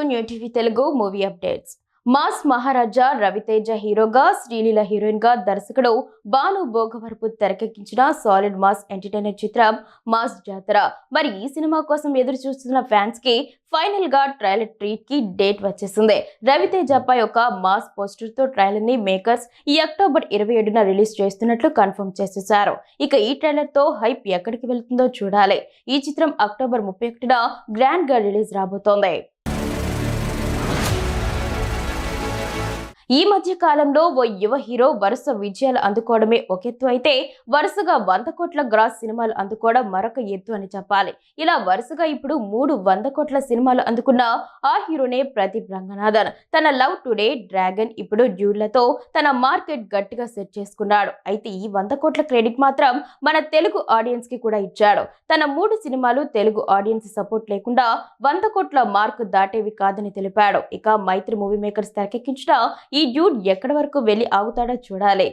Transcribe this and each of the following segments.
New TV Telugu movie updates. Mass Maharaja Ravi Teja హీరోగా, Sreeleela heroine గా దర్శకుడు బాను భోగవరపు తెరకెక్కించిన సాలిడ్ మాస్ ఎంటర్టైనర్ చిత్రం మాస్ జాతర. మరి ఈ సినిమా కోసం ఎదురు చూస్తున్న ఫ్యాన్స్ కి ఫైనల్ గా ట్రైలర్ ట్రీట్ కి డేట్ వచ్చేసింది. రవితేజ పై ఒక మాస్ పోస్టర్ తో ట్రైలర్ ని మేకర్స్ ఈ అక్టోబర్ 27న రిలీజ్ చేస్తున్నట్లు కన్ఫర్మ్ చేసేశారు. ఇక ఈ ట్రైలర్ తో హైప్ ఎక్కడికి వెళ్తుందో చూడాలి. ఈ చిత్రం అక్టోబర్ 31న గ్రాండ్ గా రిలీజ్ రాబోతోంది. ఈ మధ్య కాలంలో ఓ యువ హీరో వరుస విజయాలు అందుకోవడమే ఒక ఎత్తు అయితే, వరుసగా 100 కోట్ల గ్రాస్ సినిమాలు అందుకోవడం మరొక ఎత్తు అని చెప్పాలి. ఇలా వరుసగా ఇప్పుడు 3 100 కోట్ల సినిమాలు అందుకున్న ఆ హీరోనే ప్రదీప్ రంగనాథన్. తన లవ్ టుడే, డ్రాగన్, ఇప్పుడు డ్యూడ్లతో తన మార్కెట్ గట్టిగా సెట్ చేసుకున్నాడు. అయితే ఈ 100 కోట్ల క్రెడిట్ మాత్రం మన తెలుగు ఆడియన్స్ కి కూడా ఇచ్చాడు. తన 3 సినిమాలు తెలుగు ఆడియన్స్ సపోర్ట్ లేకుండా 100 కోట్ల మార్క్ దాటేవి కాదని తెలిపాడు. ఇక మైత్రి మూవీ మేకర్స్ తెరకెక్కించిన ఈ డ్యూడ్ ఎక్కడి వరకు వెళ్లి ఆగుతాడో చూడాలి.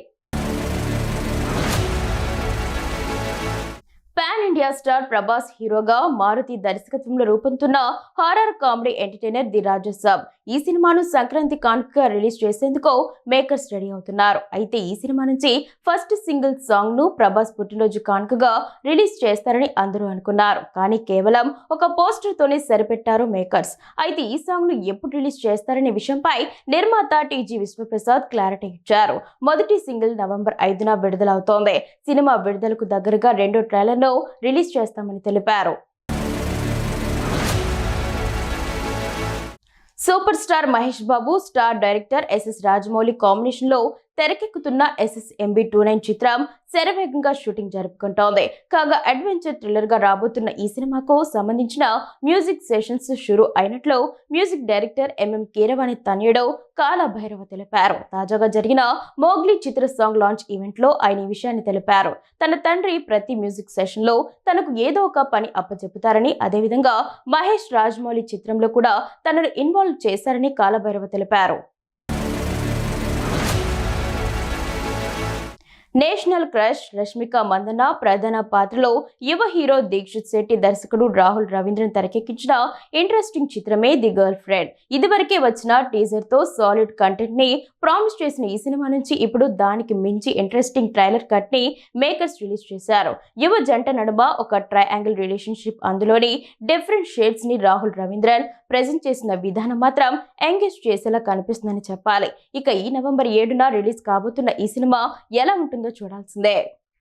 పాన్ ఇండియా స్టార్ ప్రభాస్ హీరోగా, మారుతి దర్శకత్వంలో రూపొందుతున్న horror comedy entertainer the Raja Saab. ఈ సినిమాను సంక్రాంతి కానుకగా రిలీజ్ చేసేందుకు మేకర్స్ రెడీ అవుతున్నారు. అయితే ఈ సినిమా నుంచి ఫస్ట్ సింగిల్ సాంగ్ ను ప్రభాస్ పుట్టినరోజు కానుకగా రిలీజ్ చేస్తారని అందరూ అనుకున్నారు. కానీ కేవలం ఒక పోస్టర్ తోనే సరిపెట్టారు మేకర్స్. అయితే ఈ సాంగ్ ను ఎప్పుడు రిలీజ్ చేస్తారనే విషయంపై నిర్మాత టీజీ విశ్వప్రసాద్ క్లారిటీ ఇచ్చారు. మొదటి సింగిల్ నవంబర్ 5న విడుదలవుతోంది. సినిమా విడుదలకు దగ్గరగా రెండో ట్రైలర్ రిలీజ్ చేస్తామని తెలిపారు. Super star Mahesh Babu, star director SS Rajamouli combination లో తెరకెక్కుతున్న SSMB29 చిత్రం శరవేగంగా షూటింగ్ జరుపుకుంటోంది. కాగా అడ్వెంచర్ థ్రిల్లర్ గా రాబోతున్న ఈ సినిమాకు సంబంధించిన మ్యూజిక్ సెషన్స్ షురూ అయినట్లు మ్యూజిక్ డైరెక్టర్ MM కీరవాణి తనయుడు కాలభైరవ తెలిపారు. తాజాగా జరిగిన మోగ్లీ చిత్ర సాంగ్ లాంచ్ ఈవెంట్ లో ఆయన ఈ విషయాన్ని తెలిపారు. తన తండ్రి ప్రతి మ్యూజిక్ సెషన్ లో తనకు ఏదో ఒక పని అప్పచెపుతారని, అదేవిధంగా మహేష్ రాజమౌళి చిత్రంలో కూడా తనను ఇన్వాల్వ్ చేశారని కాలభైరవ తెలిపారు. నేషనల్ క్రష్ రష్మిక మందన్న ప్రధాన పాత్రలో యువ హీరో దీక్షిత్ శెట్టి, దర్శకుడు రాహుల్ రవీంద్రన్ తెరకెక్కించిన ఇంట్రెస్టింగ్ చిత్రమే ది గర్ల్ ఫ్రెండ్. ఇదివరకే వచ్చిన టీజర్ తో సాలిడ్ కంటెంట్ ని ప్రామిస్ చేసిన ఈ సినిమా నుంచి ఇప్పుడు దానికి మించి ఇంట్రెస్టింగ్ ట్రైలర్ కట్ ని మేకర్స్ రిలీజ్ చేశారు. యువ జంట నడుమ ఒక ట్రయాంగిల్ రిలేషన్షిప్, అందులోని డిఫరెంట్ షేడ్స్ ని రాహుల్ రవీంద్రన్ ప్రెజెంట్ చేసిన విధానం మాత్రం ఎంగేజ్ చేసేలా కనిపిస్తుందని చెప్పాలి. ఇక ఈ నవంబర్ 7న రిలీజ్ కాబోతున్న ఈ సినిమా ఎలా ఉంటుందో చూడాల్సిందే.